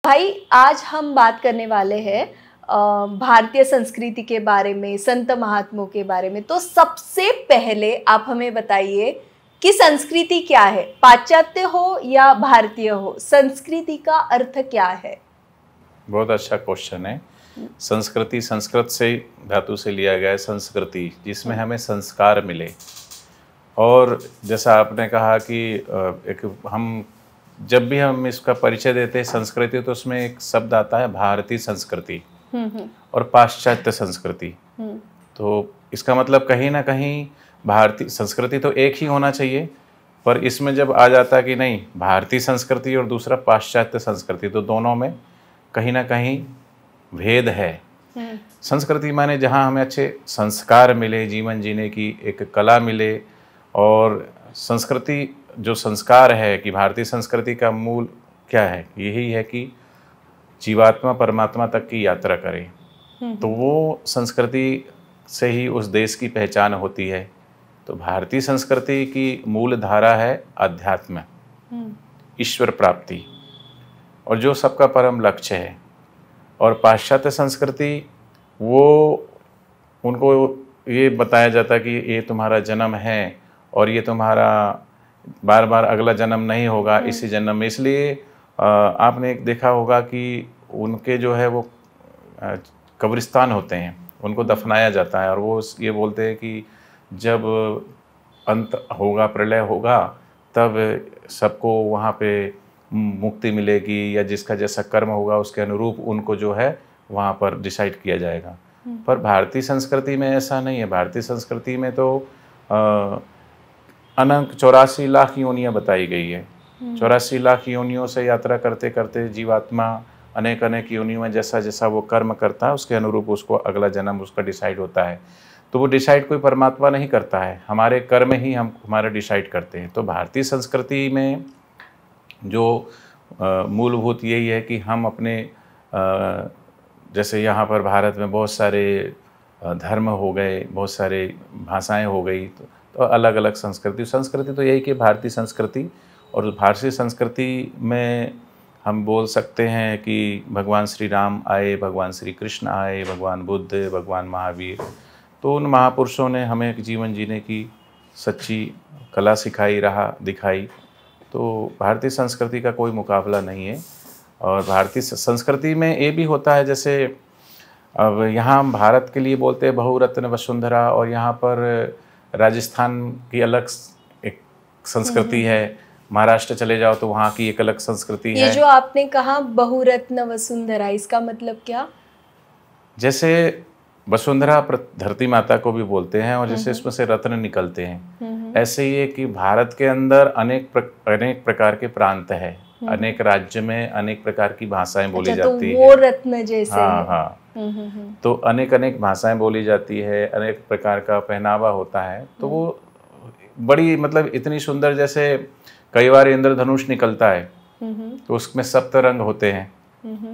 भाई आज हम बात करने वाले हैं भारतीय संस्कृति के बारे में, संत महात्मों के बारे में। तो सबसे पहले आप हमें बताइए कि संस्कृति क्या है, पाश्चात्य हो या भारतीय हो, संस्कृति का अर्थ क्या है? बहुत अच्छा क्वेश्चन है। संस्कृति संस्कृत से धातु से लिया गया है संस्कृति, जिसमें हमें संस्कार मिले। और जैसा आपने कहा कि जब भी हम इसका परिचय देते हैं संस्कृति, तो उसमें एक शब्द आता है भारतीय संस्कृति और पाश्चात्य संस्कृति। तो इसका मतलब कहीं ना कहीं भारतीय संस्कृति तो एक ही होना चाहिए, पर इसमें जब आ जाता है कि नहीं, भारतीय संस्कृति और दूसरा पाश्चात्य संस्कृति, तो दोनों में कहीं ना कहीं भेद है। संस्कृति माने जहाँ हमें अच्छे संस्कार मिले, जीवन जीने की एक कला मिले। और संस्कृति जो संस्कार है कि भारतीय संस्कृति का मूल क्या है, यही है कि जीवात्मा परमात्मा तक की यात्रा करे। तो वो संस्कृति से ही उस देश की पहचान होती है। तो भारतीय संस्कृति की मूल धारा है अध्यात्म, ईश्वर प्राप्ति, और जो सबका परम लक्ष्य है। और पाश्चात्य संस्कृति, वो उनको ये बताया जाता है कि ये तुम्हारा जन्म है और ये तुम्हारा बार बार अगला जन्म नहीं होगा इसी जन्म में। इसलिए आपने एक देखा होगा कि उनके जो है वो कब्रिस्तान होते हैं, उनको दफनाया जाता है, और वो ये बोलते हैं कि जब अंत होगा, प्रलय होगा, तब सबको वहाँ पे मुक्ति मिलेगी, या जिसका जैसा कर्म होगा उसके अनुरूप उनको जो है वहाँ पर डिसाइड किया जाएगा। पर भारतीय संस्कृति में ऐसा नहीं है। भारतीय संस्कृति में तो अनंत 84 लाख योनियाँ बताई गई है। 84 लाख योनियों से यात्रा करते करते जीवात्मा अनेक अनेक योनियों में जैसा जैसा वो कर्म करता है, उसके अनुरूप उसको अगला जन्म उसका डिसाइड होता है। तो वो डिसाइड कोई परमात्मा नहीं करता है, हमारे कर्म ही हम हमारा डिसाइड करते हैं। तो भारतीय संस्कृति में जो मूलभूत यही है कि हम अपने जैसे यहाँ पर भारत में बहुत सारे धर्म हो गए, बहुत सारे भाषाएं हो गई, तो अलग अलग संस्कृति तो यही कि भारतीय संस्कृति। और भारतीय संस्कृति में हम बोल सकते हैं कि भगवान श्री राम आए, भगवान श्री कृष्ण आए, भगवान बुद्ध, भगवान महावीर। तो उन महापुरुषों ने हमें एक जीवन जीने की सच्ची कला सिखाई, राह दिखाई। तो भारतीय संस्कृति का कोई मुकाबला नहीं है। और भारतीय संस्कृति में ये भी होता है, जैसे अब यहाँ हम भारत के लिए बोलते हैं बहुरत्न वसुंधरा, और यहाँ पर राजस्थान की अलग एक संस्कृति है, महाराष्ट्र चले जाओ तो वहाँ की एक अलग संस्कृति है। ये जो आपने कहा बहुरत्न वसुंधरा, इसका मतलब क्या? जैसे वसुंधरा धरती माता को भी बोलते हैं, और जैसे इसमें से रत्न निकलते हैं, ऐसे ही है कि भारत के अंदर अनेक प्रकार के प्रांत है, अनेक राज्य में अनेक प्रकार की भाषाएं बोली जाती है। तो वो रत्न जैसे हाँ। तो अनेक अनेक भाषाएं बोली जाती है, अनेक प्रकार का पहनावा होता है। तो वो बड़ी मतलब इतनी सुंदर, जैसे कई बार इंद्रधनुष निकलता है तो उसमें सप्त रंग होते हैं,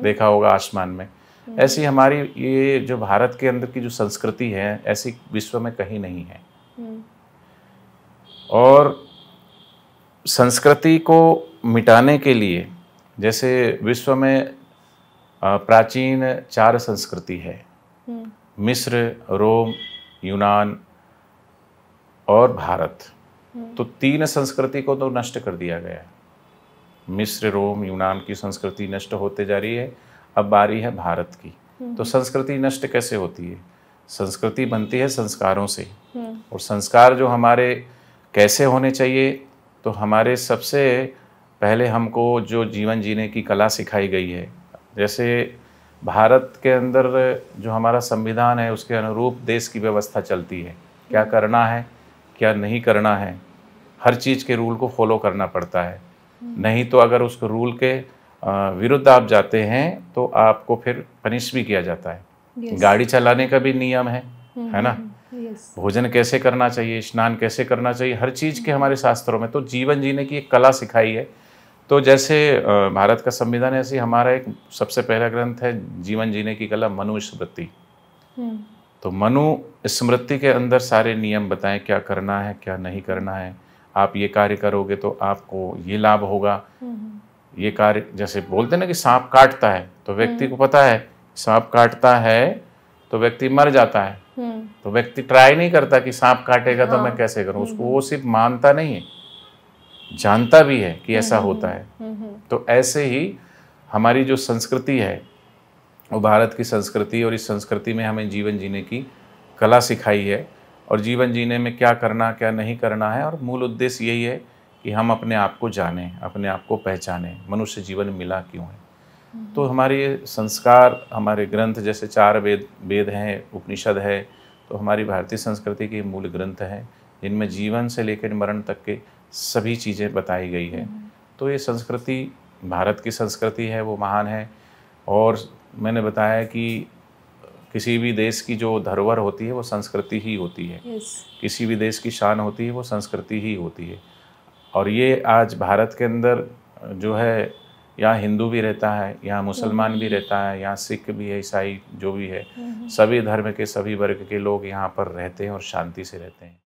देखा होगा आसमान में। ऐसी हमारी ये जो भारत के अंदर की जो संस्कृति है, ऐसी विश्व में कहीं नहीं है। और संस्कृति को मिटाने के लिए, जैसे विश्व में प्राचीन 4 संस्कृति है, मिस्र, रोम, यूनान और भारत। तो 3 संस्कृति को तो नष्ट कर दिया गया है। मिस्र, रोम, यूनान की संस्कृति नष्ट होते जा रही है, अब बारी है भारत की। तो संस्कृति नष्ट कैसे होती है? संस्कृति बनती है संस्कारों से। और संस्कार जो हमारे कैसे होने चाहिए, तो हमारे सबसे पहले हमको जो जीवन जीने की कला सिखाई गई है, जैसे भारत के अंदर जो हमारा संविधान है उसके अनुरूप देश की व्यवस्था चलती है, क्या करना है क्या नहीं करना है, हर चीज़ के रूल को फॉलो करना पड़ता है। नहीं तो अगर उस रूल के विरुद्ध आप जाते हैं तो आपको फिर पनिश भी किया जाता है। गाड़ी चलाने का भी नियम है ना? भोजन कैसे करना चाहिए, स्नान कैसे करना चाहिए, हर चीज़ के हमारे शास्त्रों में तो जीवन जीने की एक कला सिखाई है। तो जैसे भारत का संविधान है, ऐसे हमारा एक सबसे पहला ग्रंथ है जीवन जीने की कला, मनुस्मृति। तो मनु स्मृति के अंदर सारे नियम बताएं, क्या करना है क्या नहीं करना है, आप ये कार्य करोगे तो आपको ये लाभ होगा, ये कार्य, जैसे बोलते हैं ना कि सांप काटता है तो व्यक्ति को पता है सांप काटता है तो व्यक्ति मर जाता है, तो व्यक्ति ट्राई नहीं करता कि सांप काटेगा तो मैं कैसे करूं, उसको वो सिर्फ मानता नहीं है, जानता भी है कि ऐसा होता है। तो ऐसे ही हमारी जो संस्कृति है वो भारत की संस्कृति, और इस संस्कृति में हमें जीवन जीने की कला सिखाई है, और जीवन जीने में क्या करना क्या नहीं करना है, और मूल उद्देश्य यही है कि हम अपने आप को जानें, अपने आप को पहचानें, मनुष्य जीवन मिला क्यों है। तो हमारे संस्कार, हमारे ग्रंथ जैसे 4 वेद हैं, उपनिषद है, तो हमारी भारतीय संस्कृति के मूल ग्रंथ हैं जिनमें जीवन से लेकर मरण तक के सभी चीज़ें बताई गई है। तो ये संस्कृति, भारत की संस्कृति है वो महान है। और मैंने बताया कि किसी भी देश की जो धरोहर होती है वो संस्कृति ही होती है। किसी भी देश की शान होती है वो संस्कृति ही होती है। और ये आज भारत के अंदर जो है, यहाँ हिंदू भी रहता है, यहाँ मुसलमान भी रहता है, यहाँ सिख भी है, ईसाई जो भी है, सभी धर्म के सभी वर्ग के लोग यहाँ पर रहते हैं और शांति से रहते हैं।